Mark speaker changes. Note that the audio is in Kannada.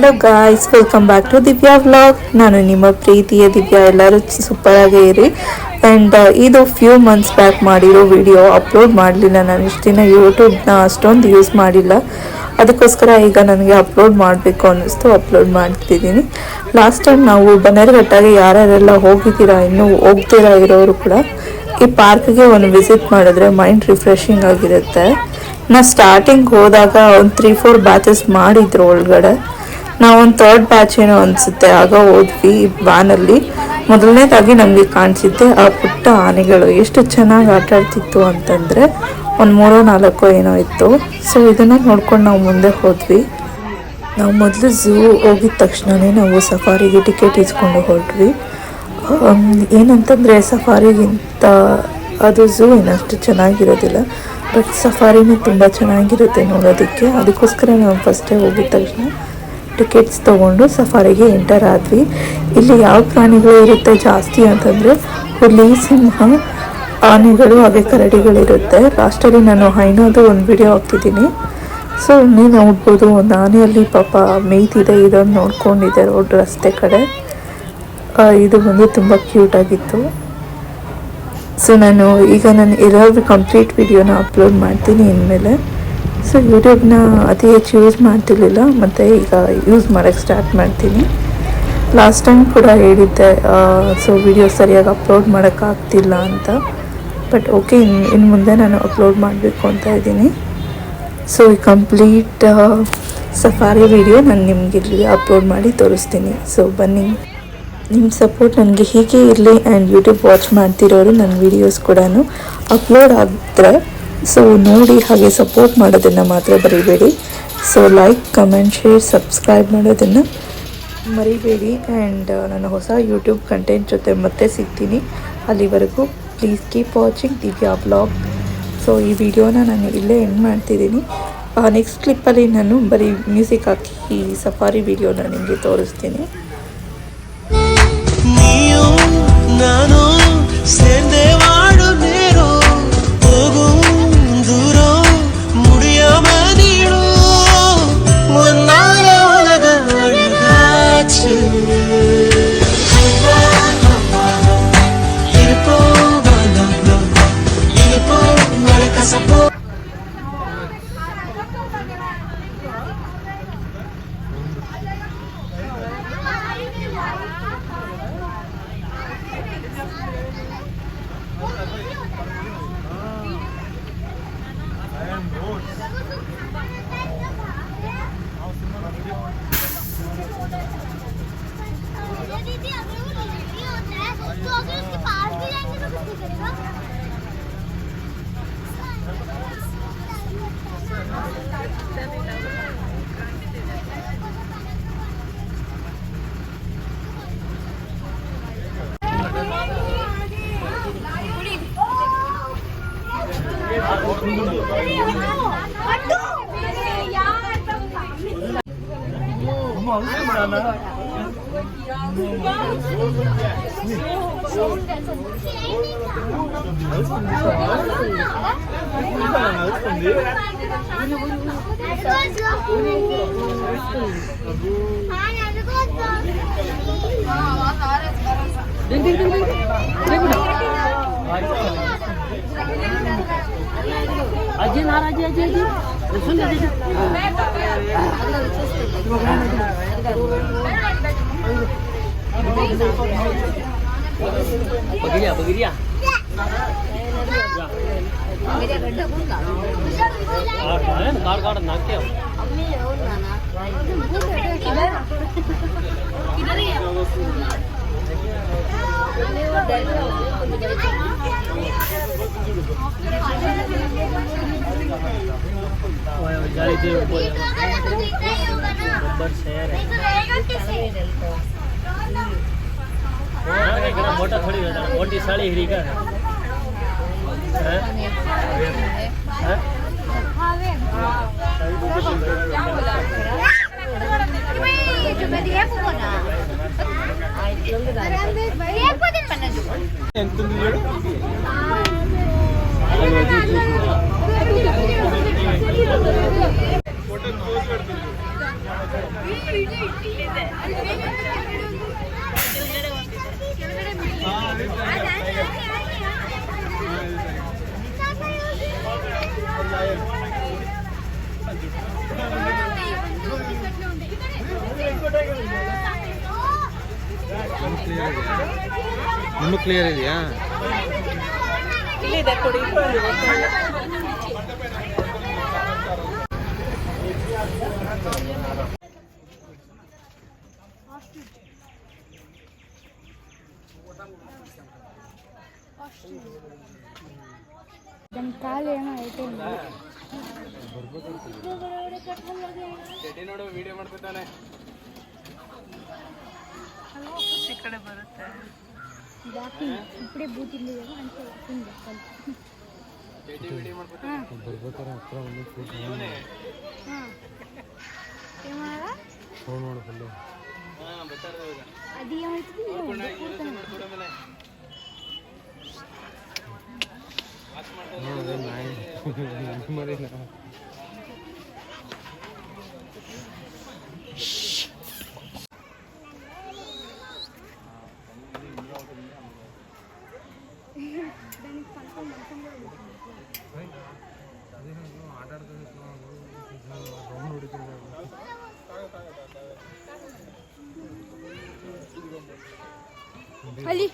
Speaker 1: Hello guys, welcome back to Divya vlog. ನಾನು ನಿಮ್ಮ ಪ್ರೀತಿಯ ದಿವ್ಯಾ. ಎಲ್ಲರೂ ಸೂಪರ್ ಆಗೇ ಇರಿ. ಆ್ಯಂಡ್ ಇದು ಫ್ಯೂ ಮಂತ್ಸ್ ಬ್ಯಾಕ್ ಮಾಡಿರೋ ವಿಡಿಯೋ. ಅಪ್ಲೋಡ್ ಮಾಡಲಿಲ್ಲ ನಾನು ಇಷ್ಟು ದಿನ. ಯೂಟ್ಯೂಬ್ನ ಅಷ್ಟೊಂದು ಯೂಸ್ ಮಾಡಿಲ್ಲ, ಅದಕ್ಕೋಸ್ಕರ ಈಗ ನನಗೆ ಅಪ್ಲೋಡ್ ಮಾಡಬೇಕು ಅನ್ನಿಸ್ತು, ಅಪ್ಲೋಡ್ ಮಾಡ್ತಿದ್ದೀನಿ. ಲಾಸ್ಟ್ ಟೈಮ್ ನಾವು ಬನ್ನೇರುಘಟ್ಟಗೆ ಯಾರ್ಯಾರೆಲ್ಲ ಹೋಗಿದ್ದೀರಾ, ಇನ್ನೂ ಹೋಗ್ತೀರಾ ಇರೋರು ಕೂಡ ಈ ಪಾರ್ಕ್ಗೆ ಒಂದು ವಿಸಿಟ್ ಮಾಡಿದ್ರೆ ಮೈಂಡ್ ರಿಫ್ರೆಶಿಂಗ್ ಆಗಿರುತ್ತೆ. ನಾ ಸ್ಟಾರ್ಟಿಂಗ್ ಹೋದಾಗ ಒಂದು 3-4 ಬ್ಯಾಚಸ್ ಮಾಡಿದ್ರು ಒಳಗಡೆ. ನಾವೊಂದು 3rd ಬ್ಯಾಚ್ ಏನೋ ಅನಿಸುತ್ತೆ ಆಗ ಹೋದ್ವಿ ವ್ಯಾನಲ್ಲಿ. ಮೊದಲನೇದಾಗಿ ನಮಗೆ ಕಾಣಿಸಿದ್ದೆ ಆ ಪುಟ್ಟ ಆನೆಗಳು ಎಷ್ಟು ಚೆನ್ನಾಗಿ ಆಟ ಆಡ್ತಿತ್ತು ಅಂತಂದರೆ, ಒಂದು 3-4 ಏನೋ ಇತ್ತು. ಸೊ ಇದನ್ನು ನೋಡ್ಕೊಂಡು ನಾವು ಮುಂದೆ ಹೋದ್ವಿ. ನಾವು ಮೊದಲು ಝೂ ಹೋಗಿದ ತಕ್ಷಣವೇ ನಾವು ಸಫಾರಿಗೆ ಟಿಕೆಟ್ ಇಸ್ಕೊಂಡು ಹೊರಟ್ವಿ. ಏನಂತಂದರೆ ಸಫಾರಿಗಿಂತ ಅದು ಝೂ ಏನಷ್ಟು ಚೆನ್ನಾಗಿರೋದಿಲ್ಲ, ಬಟ್ ಸಫಾರಿನೂ ತುಂಬ ಚೆನ್ನಾಗಿರುತ್ತೆ ನೋಡೋದಕ್ಕೆ. ಅದಕ್ಕೋಸ್ಕರ ನಾವು ಫಸ್ಟೇ ಹೋಗಿದ ತಕ್ಷಣ ಟಿಕೆಟ್ಸ್ ತೊಗೊಂಡು ಸಫಾರಿಗೆ ಎಂಟರ್ ಆದ್ವಿ. ಇಲ್ಲಿ ಯಾವ ಪ್ರಾಣಿಗಳು ಇರುತ್ತೆ ಜಾಸ್ತಿ ಅಂತಂದರೆ ಹುಲಿ, ಸಿಂಹ, ಆನೆಗಳು, ಹಾಗೆ ಕರಡಿಗಳಿರುತ್ತೆ. ಲಾಸ್ಟಲ್ಲಿ ನಾನು ಹೈನೋದು ಒಂದು ವಿಡಿಯೋ ಹಾಕ್ತಿದ್ದೀನಿ. ಸೊ ನೀವು ನೋಡ್ಬೋದು, ಒಂದು ಆನೆಯಲ್ಲಿ ಪಾಪ ಮೇಯ್ತಿದೆ, ಇದನ್ನು ನೋಡ್ಕೊಂಡಿದೆ ರೋಡ್ ರಸ್ತೆ ಕಡೆ. ಇದು ಬಂದು ತುಂಬ ಕ್ಯೂಟಾಗಿತ್ತು. ಸೊ ನಾನು ಇರೋ ಕಂಪ್ಲೀಟ್ ವಿಡಿಯೋನ ಅಪ್ಲೋಡ್ ಮಾಡ್ತೀನಿ ಇನ್ಮೇಲೆ. ಸೊ ಯೂಟ್ಯೂಬ್ನ ಅತಿ ಹೆಚ್ಚು ಯೂಸ್ ಮಾಡ್ತಿರ್ಲಿಲ್ಲ, ಮತ್ತು ಈಗ ಯೂಸ್ ಮಾಡೋಕ್ಕೆ ಸ್ಟಾರ್ಟ್ ಮಾಡ್ತೀನಿ. ಲಾಸ್ಟ್ ಟೈಮ್ ಕೂಡ ಹೇಳಿದ್ದೆ ಸೊ ವಿಡಿಯೋ ಸರಿಯಾಗಿ ಅಪ್ಲೋಡ್ ಮಾಡೋಕ್ಕಾಗ್ತಿಲ್ಲ ಅಂತ. ಬಟ್ ಓಕೆ, ಇನ್ನು ಮುಂದೆ ನಾನು ಅಪ್ಲೋಡ್ ಮಾಡಬೇಕು ಅಂತ ಇದ್ದೀನಿ. ಸೊ ಈ ಕಂಪ್ಲೀಟ್ ಸಫಾರಿ ವಿಡಿಯೋ ನಾನು ನಿಮ್ಗೆ ಇಲ್ಲಿ ಅಪ್ಲೋಡ್ ಮಾಡಿ ತೋರಿಸ್ತೀನಿ. ಸೊ ಬನ್ನಿ, ನಿಮ್ಮ ಸಪೋರ್ಟ್ ನನಗೆ ಹೀಗೆ ಇರಲಿ. ಆ್ಯಂಡ್ ಯೂಟ್ಯೂಬ್ ವಾಚ್ ಮಾಡ್ತಿರೋರು ನನ್ನ ವೀಡಿಯೋಸ್ ಕೂಡ ಅಪ್ಲೋಡ್ ಆದರೆ ಸೊ ನೋಡಿ, ಹಾಗೆ ಸಪೋರ್ಟ್ ಮಾಡೋದನ್ನು ಮಾತ್ರ ಬರೀಬೇಡಿ. So like, comment, share, subscribe ಮಾಡೋದನ್ನು ಮರಿಬೇಡಿ. ಆ್ಯಂಡ್ ನನ್ನ ಹೊಸ ಯೂಟ್ಯೂಬ್ ಕಂಟೆಂಟ್ ಜೊತೆ ಮತ್ತೆ ಸಿಗ್ತೀನಿ. ಅಲ್ಲಿವರೆಗೂ please keep watching Divya vlog. So ಈ ವಿಡಿಯೋನ ನಾನು ಇಲ್ಲೇ ಎಂಡ್ ಮಾಡ್ತಿದ್ದೀನಿ. ನೆಕ್ಸ್ಟ್ ಕ್ಲಿಪ್ಪಲ್ಲಿ ನಾನು ಬರೀ ಮ್ಯೂಸಿಕ್ ಹಾಕಿ ಈ ಸಫಾರಿ ವಿಡಿಯೋನ ನಿಮಗೆ ತೋರಿಸ್ತೀನಿ.
Speaker 2: ನಾನು ಸೇರ್ದೆ ಮಾಡು ನೇರೋ ಹೋಗು ದೂರ ಮುಡಿಯಾಮ ನೀಡು ಒಂದಾರ ಒಳಗ ಅಡಗಾಚು ಇರುಪೋ ಬಂದ ಇರುಪೋ ಒಳಕ ಸಪೋ.
Speaker 3: अजय नाराज अजय अजय सुन अजय बगिरिया बगिरिया कार कार नाके मोटा थोड़ी मोटी साड़ी हिरी का
Speaker 4: ನಿಮ್ಗೆ ಕ್ಲಿಯರ್ ಇದೆಯಾ?
Speaker 1: ಇಲ್ಲಿದೆ ಕೊಡಿ.
Speaker 5: ನಮ್ಮ ಕಾಲು ಏನೋ ಐತೆ
Speaker 4: ನೋಡು ವಿಡಿಯೋ ಮಾಡ್ಕೊತಾನೆ.
Speaker 1: ಈ ಕಡೆ ಬರುತ್ತೆ.
Speaker 5: ಬಾಕಿ ಇಪ್ಪಡೆ ಬೂತಿಲ್ಲ ಅಂತ
Speaker 4: ವಿಡಿಯೋ ಮಾಡ್ಕೊತಾನೆ. ಬರ್ಬೇಕಾರೆ ಹತ್ರ ಒಂದು ಫೋನ್ ಮಾಡು ಫುಲ್ಲು.
Speaker 5: ಅದು ಏನಾಯ್ತು
Speaker 4: ನೋಡಿದ್ರೆ ನಾಯಿ ಮರಿನ
Speaker 5: ಅಲ್ಲಿ